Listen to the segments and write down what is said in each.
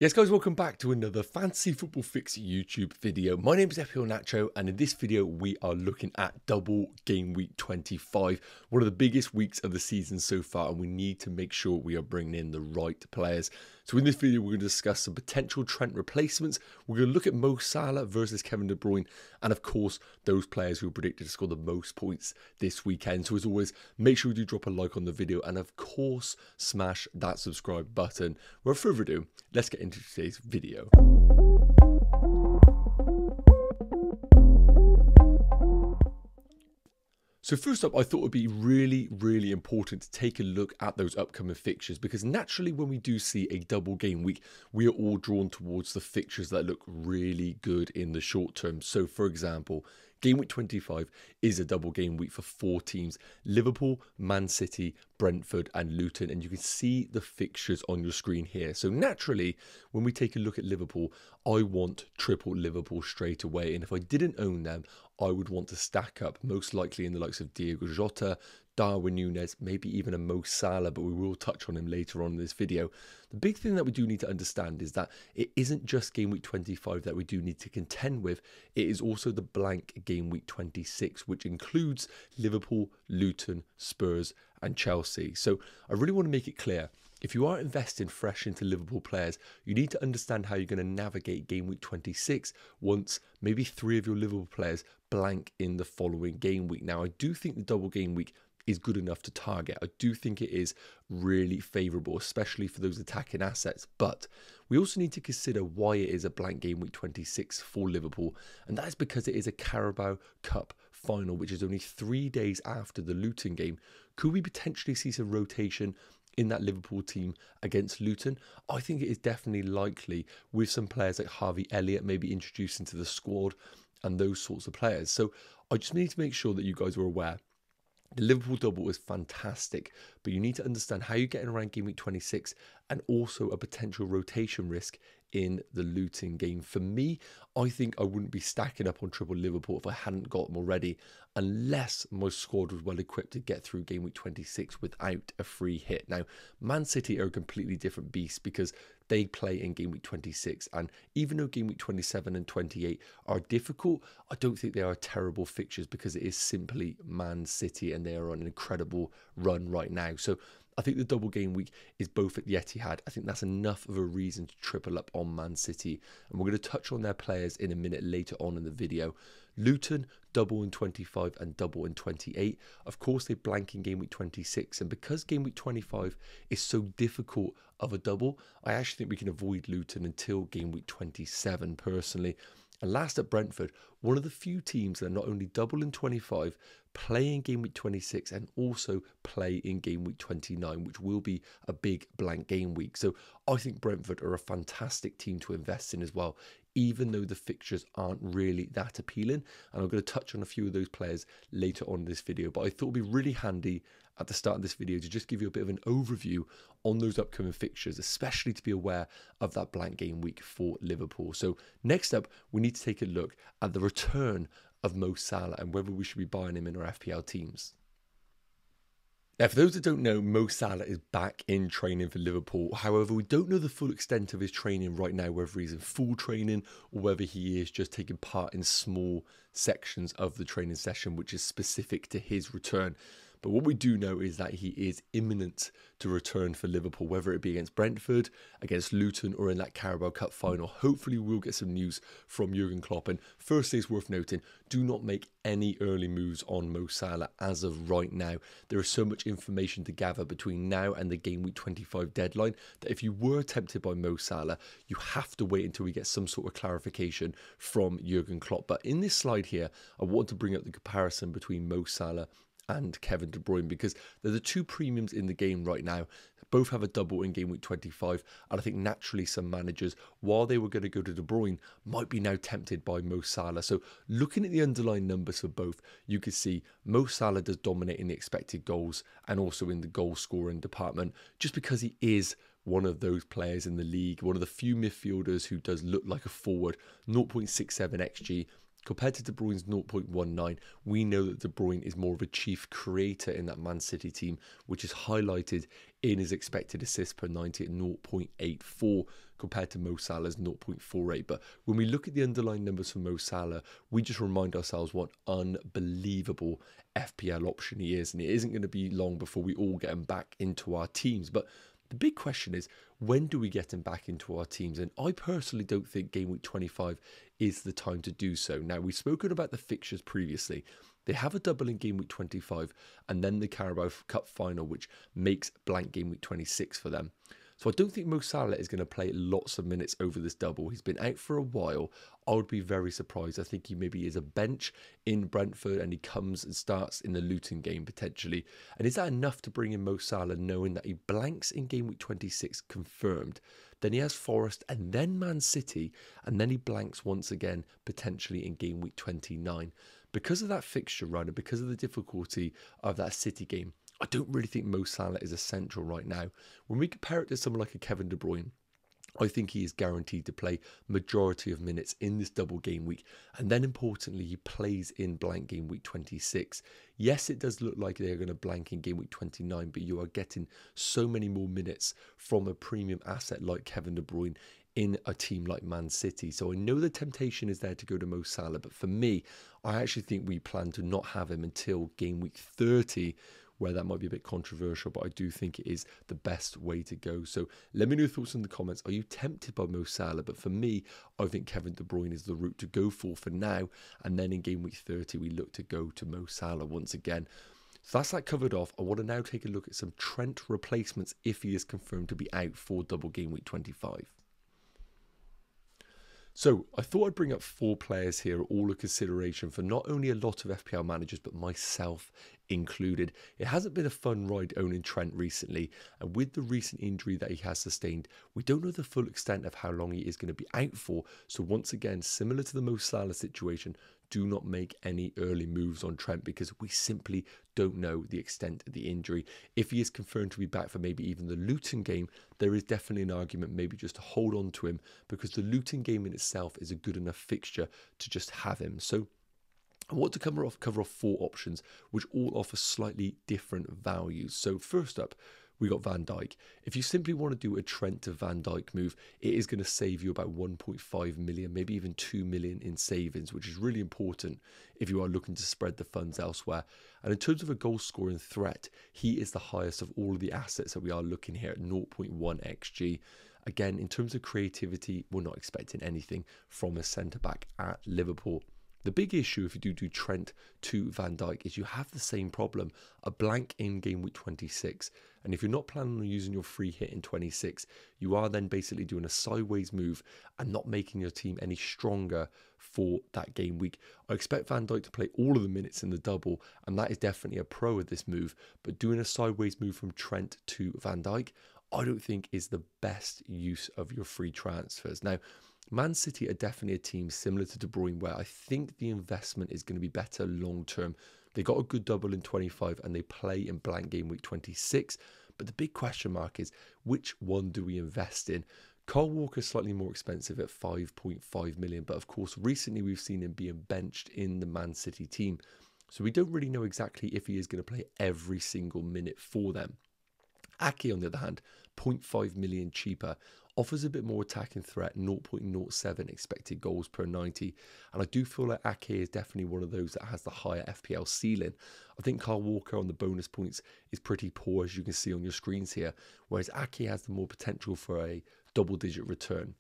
Yes guys, welcome back to another Fantasy Football Fix YouTube video. My name is FPL Nacho and in this video we are looking at double game week 25. One of the biggest weeks of the season so far and we need to make sure we are bringing in the right players. So in this video we're going to discuss some potential Trent replacements. We're going to look at Mo Salah versus Kevin De Bruyne and of course those players who are predicted to score the most points this weekend. So as always, make sure you do drop a like on the video and of course smash that subscribe button. Without further ado, let's get into today's video. So first up, I thought it would be really important to take a look at those upcoming fixtures because naturally when we do see a double game week, we are all drawn towards the fixtures that look really good in the short term. So for example, Game week 25 is a double game week for 4 teams, Liverpool, Man City, Brentford and Luton, and you can see the fixtures on your screen here. So naturally, when we take a look at Liverpool, I want triple Liverpool straight away, and if I didn't own them, I would want to stack up, most likely in the likes of Diogo Jota, Darwin Núñez, maybe even a Mo Salah, but we will touch on him later on in this video. The big thing that we do need to understand is that it isn't just game week 25 that we do need to contend with, it is also the blank game week 26, which includes Liverpool, Luton, Spurs and Chelsea. So I really want to make it clear, if you are investing fresh into Liverpool players, you need to understand how you're going to navigate game week 26 once maybe 3 of your Liverpool players blank in the following game week. Now, I do think the double game week is good enough to target. I do think it is really favourable, especially for those attacking assets. But we also need to consider why it is a blank game week 26 for Liverpool. And that is because it is a Carabao Cup final, which is only 3 days after the Luton game. Could we potentially see some rotation in that Liverpool team against Luton? I think it is definitely likely with some players like Harvey Elliott maybe introduced into the squad and those sorts of players. So I just need to make sure that you guys are aware. The Liverpool double is fantastic, but you need to understand how you're getting around game week 26 and also a potential rotation risk in the Luton game. For me, I think I wouldn't be stacking up on triple Liverpool if I hadn't got them already, unless my squad was well equipped to get through game week 26 without a free hit. Now, Man City are a completely different beast because they play in game week 26, and even though game week 27 and 28 are difficult, I don't think they are terrible fixtures because it is simply Man City and they are on an incredible run right now. So I think the double game week is both at the Etihad. I think that's enough of a reason to triple up on Man City. And we're going to touch on their players in a minute later on in the video. Luton, double in 25 and double in 28. Of course, they blank in game week 26. And because game week 25 is so difficult of a double, I actually think we can avoid Luton until game week 27 personally. And last at Brentford, one of the few teams that not only double in 25, play in game week 26 and also play in game week 29, which will be a big blank game week. So I think Brentford are a fantastic team to invest in as well, even though the fixtures aren't really that appealing. And I'm going to touch on a few of those players later on in this video, but I thought it'd be really handy at the start of this video to just give you a bit of an overview on those upcoming fixtures, especially to be aware of that blank game week for Liverpool. So next up, we need to take a look at the return of Mo Salah and whether we should be buying him in our FPL teams. Now, for those that don't know, Mo Salah is back in training for Liverpool. However, we don't know the full extent of his training right now, whether he's in full training or whether he is just taking part in small sections of the training session, which is specific to his return. But what we do know is that he is imminent to return for Liverpool, whether it be against Brentford, against Luton, or in that Carabao Cup final. Hopefully we'll get some news from Jurgen Klopp. And firstly, it's worth noting, do not make any early moves on Mo Salah as of right now. There is so much information to gather between now and the game week 25 deadline that if you were tempted by Mo Salah, you have to wait until we get some sort of clarification from Jurgen Klopp. But in this slide here, I want to bring up the comparison between Mo Salah and Kevin De Bruyne because they're the two premiums in the game right now. Both have a double in game week 25, and I think naturally some managers, while they were going to go to De Bruyne, might be now tempted by Mo Salah. So looking at the underlying numbers for both, you can see Mo Salah does dominate in the expected goals and also in the goal scoring department, just because he is one of those players in the league, one of the few midfielders who does look like a forward, 0.67 XG. Compared to De Bruyne's 0.19, we know that De Bruyne is more of a chief creator in that Man City team, which is highlighted in his expected assists per 90 at 0.84 compared to Mo Salah's 0.48. But when we look at the underlying numbers for Mo Salah, we just remind ourselves what unbelievable FPL option he is. And it isn't going to be long before we all get him back into our teams. But the big question is, when do we get him back into our teams? And I personally don't think Game Week 25 is the time to do so. Now, we've spoken about the fixtures previously. They have a double in Game Week 25 and then the Carabao Cup final, which makes blank Game Week 26 for them. So I don't think Mo Salah is going to play lots of minutes over this double. He's been out for a while. I would be very surprised. I think he maybe is a bench in Brentford and he comes and starts in the Luton game potentially. And is that enough to bring in Mo Salah knowing that he blanks in Game Week 26 confirmed? Then he has Forest and then Man City, and then he blanks once again potentially in Game Week 29. Because of that fixture run and because of the difficulty of that City game, I don't really think Mo Salah is essential right now. When we compare it to someone like a Kevin De Bruyne, I think he is guaranteed to play majority of minutes in this double game week. And then importantly, he plays in blank game week 26. Yes, it does look like they're going to blank in game week 29, but you are getting so many more minutes from a premium asset like Kevin De Bruyne in a team like Man City. So I know the temptation is there to go to Mo Salah, but for me, I actually think we plan to not have him until game week 30, where that might be a bit controversial, but I do think it is the best way to go. So let me know your thoughts in the comments. Are you tempted by Mo Salah? But for me, I think Kevin De Bruyne is the route to go for now. And then in game week 30, we look to go to Mo Salah once again. So that's that covered off. I want to now take a look at some Trent replacements if he is confirmed to be out for double game week 25. So I thought I'd bring up 4 players here, all a consideration for not only a lot of FPL managers, but myself included. It hasn't been a fun ride owning Trent recently, and with the recent injury that he has sustained, we don't know the full extent of how long he is going to be out for. So once again, similar to the Mo Salah situation, do not make any early moves on Trent because we simply don't know the extent of the injury. If he is confirmed to be back for maybe even the Luton game, there is definitely an argument maybe just to hold on to him because the Luton game in itself is a good enough fixture to just have him. So I want to cover off 4 options which all offer slightly different values. So first up, we got Van Dijk. If you simply want to do a Trent to Van Dijk move, it is going to save you about 1.5 million, maybe even 2 million in savings, which is really important if you are looking to spread the funds elsewhere. And in terms of a goal scoring threat, he is the highest of all of the assets that we are looking here at 0.1 XG. Again, in terms of creativity, we're not expecting anything from a centre-back at Liverpool. The big issue if you do Trent to Van Dijk is you have the same problem, a blank in game week 26. And if you're not planning on using your free hit in 26, you are then basically doing a sideways move and not making your team any stronger for that game week. I expect Van Dijk to play all of the minutes in the double, and that is definitely a pro of this move. But doing a sideways move from Trent to Van Dijk, I don't think is the best use of your free transfers. Now, Man City are definitely a team similar to De Bruyne where I think the investment is going to be better long term. They got a good double in 25 and they play in blank game week 26. But the big question mark is, which one do we invest in? Kyle Walker is slightly more expensive at 5.5 million. But of course, recently we've seen him being benched in the Man City team. So we don't really know exactly if he is going to play every single minute for them. Ake, on the other hand, 0.5 million cheaper, offers a bit more attacking threat, 0.07 expected goals per 90. And I do feel like Ake is definitely one of those that has the higher FPL ceiling. I think Kyle Walker on the bonus points is pretty poor, as you can see on your screens here, whereas Ake has the more potential for a double-digit return.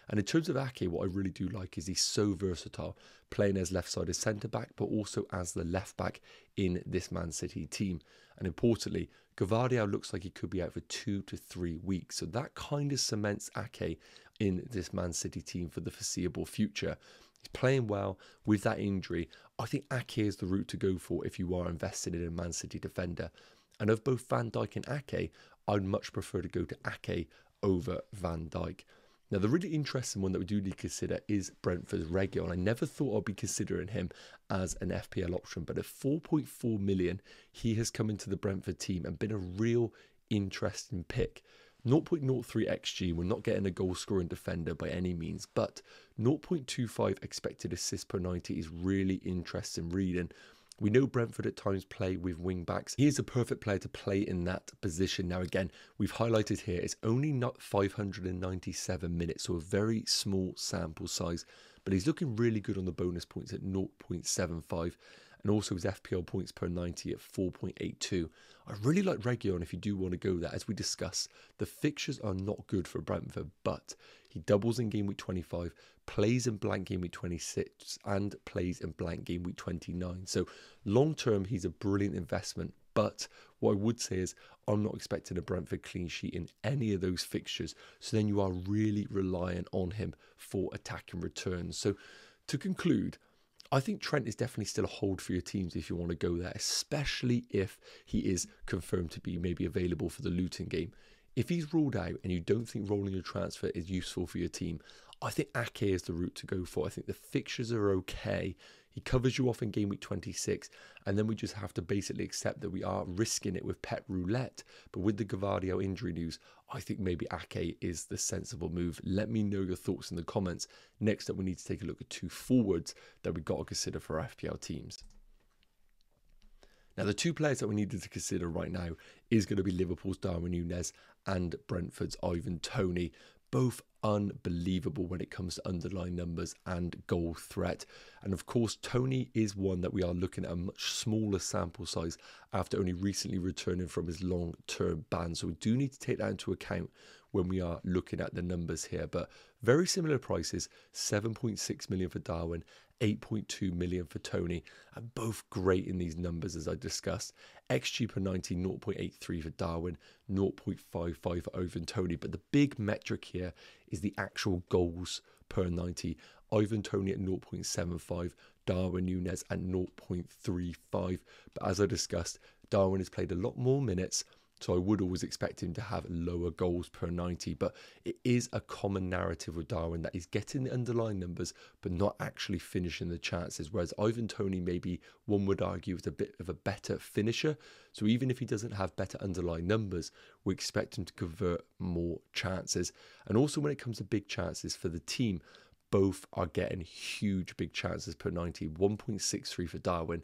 And in terms of Ake, what I really do like is he's so versatile, playing as left-sided centre-back, but also as the left-back in this Man City team. And importantly, Gvardiol looks like he could be out for 2 to 3 weeks. So that kind of cements Ake in this Man City team for the foreseeable future. He's playing well with that injury. I think Ake is the route to go for if you are invested in a Man City defender. And of both Van Dijk and Ake, I'd much prefer to go to Ake over Van Dijk. Now, the really interesting one that we do need to consider is Brentford's Reguilon. I never thought I'd be considering him as an FPL option, but at 4.4 million, he has come into the Brentford team and been a real interesting pick. 0.03 XG, we're not getting a goal-scoring defender by any means, but 0.25 expected assists per 90 is really interesting reading. We know Brentford at times play with wing backs. He is a perfect player to play in that position. Now again, we've highlighted here, it's only not 597 minutes, so a very small sample size, but he's looking really good on the bonus points at 0.75, and also his FPL points per 90 at 4.82. I really like Reguilon if you do want to go there. As we discuss, the fixtures are not good for Brentford, but he doubles in game week 25, plays in blank game week 26, and plays in blank game week 29. So long term, he's a brilliant investment. But what I would say is I'm not expecting a Brentford clean sheet in any of those fixtures. So then you are really reliant on him for attacking returns. So to conclude, I think Trent is definitely still a hold for your teams if you want to go there, especially if he is confirmed to be maybe available for the Luton game. If he's ruled out and you don't think rolling your transfer is useful for your team, I think Ake is the route to go for. I think the fixtures are okay. He covers you off in game week 26, and then we just have to basically accept that we are risking it with Pep Roulette. But with the Gavardio injury news, I think maybe Ake is the sensible move. Let me know your thoughts in the comments. Next up, we need to take a look at two forwards that we've got to consider for our FPL teams. Now, the two players that we needed to consider right now is going to be Liverpool's Darwin Núñez and Brentford's Ivan Toney. Both unbelievable when it comes to underlying numbers and goal threat. And of course, Toney is one that we are looking at a much smaller sample size after only recently returning from his long-term ban. So we do need to take that into account when we are looking at the numbers here. But very similar prices, 7.6 million for Darwin, 8.2 million for Toney, and both great in these numbers as I discussed. XG per 90, 0.83 for Darwin, 0.55 for Ivan Toney. But the big metric here is the actual goals per 90. Ivan Toney at 0.75, Darwin Núñez at 0.35. But as I discussed, Darwin has played a lot more minutes, so I would always expect him to have lower goals per 90. But it is a common narrative with Darwin that he's getting the underlying numbers but not actually finishing the chances. Whereas Ivan Toney, maybe one would argue, is a bit of a better finisher. So even if he doesn't have better underlying numbers, we expect him to convert more chances. And also when it comes to big chances for the team, both are getting huge big chances per 90. 1.63 for Darwin,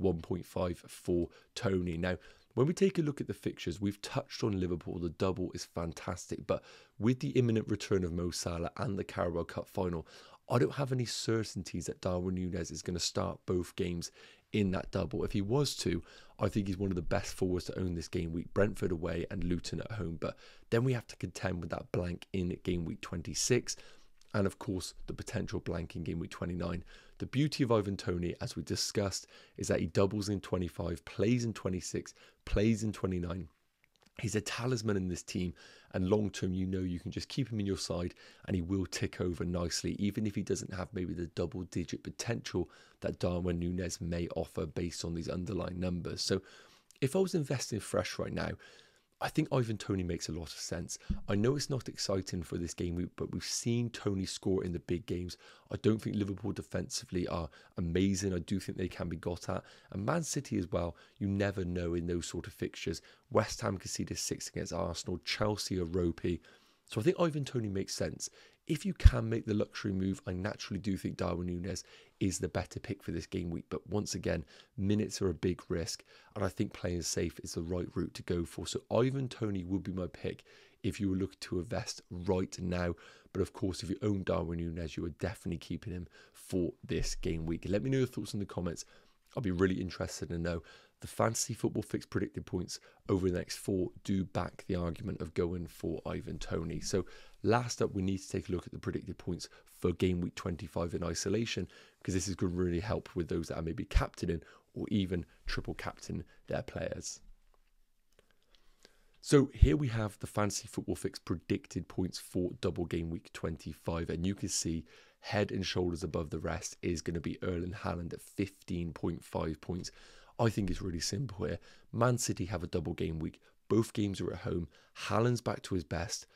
1.5 for Toney. Now, when we take a look at the fixtures, we've touched on Liverpool. The double is fantastic, but with the imminent return of Mo Salah and the Carabao Cup final, I don't have any certainties that Darwin Núñez is going to start both games in that double. If he was to, I think he's one of the best forwards to own this game week. Brentford away and Luton at home, but then we have to contend with that blank in game week 26. And of course, the potential blank in game week 29. The beauty of Ivan Toney, as we discussed, is that he doubles in 25, plays in 26, plays in 29. He's a talisman in this team, and long term, you know you can just keep him in your side and he will tick over nicely, even if he doesn't have maybe the double-digit potential that Darwin Núñez may offer based on these underlying numbers. So if I was investing fresh right now, I think Ivan Toney makes a lot of sense. I know it's not exciting for this game week, but we've seen Toney score in the big games. I don't think Liverpool defensively are amazing. I do think they can be got at. And Man City as well, you never know in those sort of fixtures. West Ham conceded 6 against Arsenal. Chelsea are ropey. So I think Ivan Toney makes sense. If you can make the luxury move, I naturally do think Darwin Núñez is the better pick for this game week. But once again, minutes are a big risk, and I think playing safe is the right route to go for. So Ivan Toney would be my pick if you were looking to invest right now. But of course, if you own Darwin Núñez, you are definitely keeping him for this game week. Let me know your thoughts in the comments. I'll be really interested to know. The fantasy football fixed predicted points over the next 4 do back the argument of going for Ivan Toney. So last up, we need to take a look at the predicted points for game week 25 in isolation, because this is going to really help with those that are maybe captaining or even triple captain their players. So here we have the fantasy football fixed predicted points for double game week 25, and you can see head and shoulders above the rest is going to be Erling Haaland at 15.5 points. I think it's really simple here. Man City have a double game week. Both games are at home. Haaland's back to his best.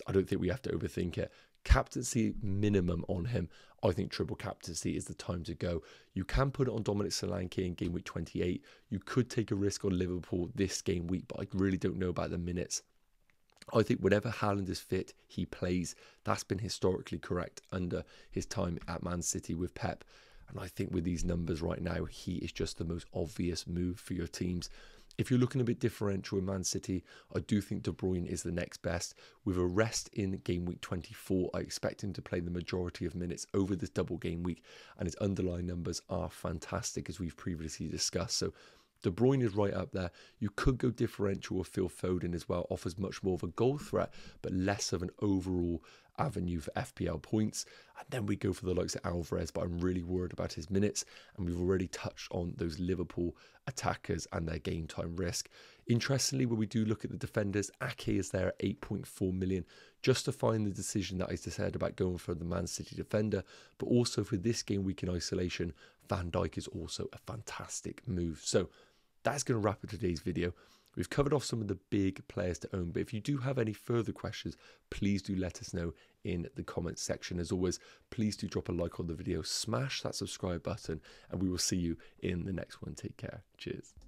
I don't think we have to overthink it. Captaincy minimum on him. I think triple captaincy is the time to go. You can put it on Dominic Solanke in game week 28. You could take a risk on Liverpool this game week, but I really don't know about the minutes. I think whenever Haaland is fit, he plays. That's been historically correct under his time at Man City with Pep. And I think with these numbers right now, he is just the most obvious move for your teams. If you're looking a bit differential in Man City, I do think De Bruyne is the next best. With a rest in game week 24, I expect him to play the majority of minutes over this double game week, and his underlying numbers are fantastic, as we've previously discussed. So De Bruyne is right up there. You could go differential with Phil Foden as well, offers much more of a goal threat, but less of an overall avenue for FPL points. And then we go for the likes of Alvarez, but I'm really worried about his minutes, and we've already touched on those Liverpool attackers and their game time risk. Interestingly, when we do look at the defenders, Ake is there at 8.4 million, justifying the decision that I said about going for the Man City defender, but also for this game week in isolation, Van Dijk is also a fantastic move. So that's going to wrap up today's video. We've covered off some of the big players to own, but if you do have any further questions, please do let us know in the comments section. As always, please do drop a like on the video, smash that subscribe button, and we will see you in the next one. Take care. Cheers.